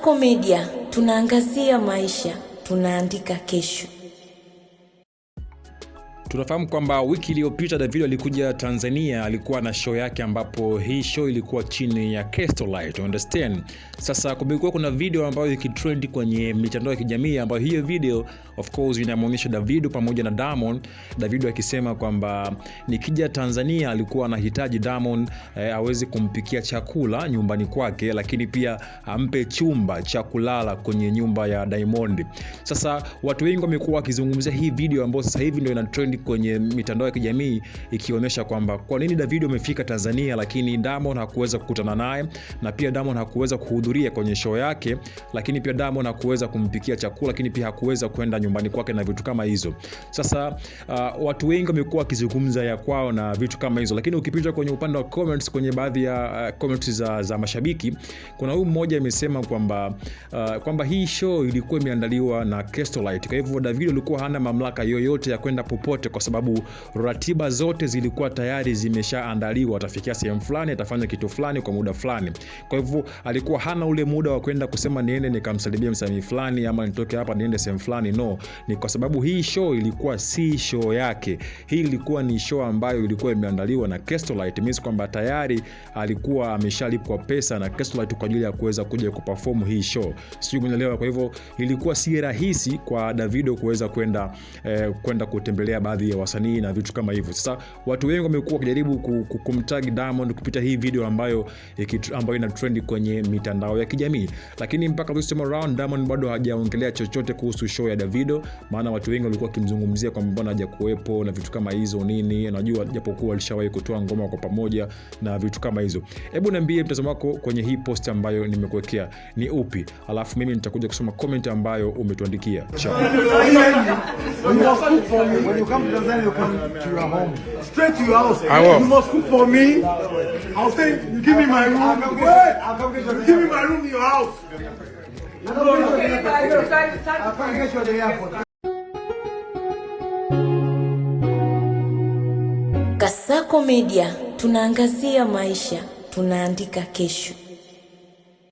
Kasako Media, tunaangazia maisha, tunaandika kesho. Tunafahamu kwamba wiki iliyopita Davido alikuja Tanzania, alikuwa na show yake ambapo hii show ilikuwa chini ya Castorlight, understand. Sasa kumekuwa kuna video ambayo ikitrend kwenye mitandao ya kijamii ambayo hiyo video of course inamuonyesha Davido pamoja na Diamond. Davido akisema kwamba nikija Tanzania alikuwa anahitaji Diamond aweze kumpikia chakula nyumbani kwake, lakini pia ampe chumba cha kulala kwenye nyumba ya Diamond. Sasa watu wengi wamekuwa wakizungumzia hii video ambayo sasa hivi ndio ina trend kwenye mitandao ya kijamii, ikionyesha kwamba kwa nini Davido amefika Tanzania lakini Diamond hakuweza kukutana naye, na pia Diamond hakuweza kuhudhuria kwenye show yake, lakini pia Diamond hakuweza kumpikia chakula, lakini pia hakuweza kwenda nyumbani kwake na vitu kama hizo. Sasa watu wengi wamekuwa wakizungumza ya kwao na vitu kama hizo, lakini ukipita kwenye upande wa comments, kwenye baadhi ya comments za mashabiki, kuna huyu mmoja amesema kwamba hii show ilikuwa imeandaliwa na Castorlight. Kwa hivyo Davido alikuwa hana mamlaka yoyote ya kwenda popote, kwa sababu ratiba zote zilikuwa tayari zimeshaandaliwa. Atafikia sehemu fulani, atafanya kitu fulani kwa muda fulani. Kwa hivyo alikuwa hana ule muda wa kwenda kusema niende nikamsalimia msanii fulani ama nitoke hapa niende sehemu fulani. No, ni kwa sababu hii show ilikuwa si show yake. Hii ilikuwa ni show ambayo ilikuwa imeandaliwa na Castorlight. Means kwamba tayari alikuwa ameshalipwa pesa na Castorlight kwa ajili ya kuweza kuja kuperform hii show. Sio, umeelewa? Kwa hivyo ilikuwa si rahisi kwa Davido kuweza kwenda kutembelea baadhi ya wasanii na vitu kama hivyo. Sasa watu wengi wamekuwa wakijaribu kumtag Diamond kupita hii video ambayo ina trend kwenye mitandao ya kijamii, lakini mpaka this time around Diamond bado hajaongelea chochote kuhusu show ya Davido. Maana watu wengi walikuwa kimzungumzia kwamba mbona hajakuepo na vitu kama hizo nini. Unajua japokuwa alishawahi kutoa ngoma kwa pamoja na vitu kama hizo. Hebu niambie mtazamo wako kwenye hii post ambayo nimekuwekea ni upi, alafu mimi nitakuja kusoma comment ambayo umetuandikia. When you come to Tanzania, you come to your home. Straight to your house. You must cook for me. I'll say, you give me my room. I'll come get you. Give me my room in your house. I'll come get you at the airport. Kasako Media, tunaangazia maisha, tunaandika kesho.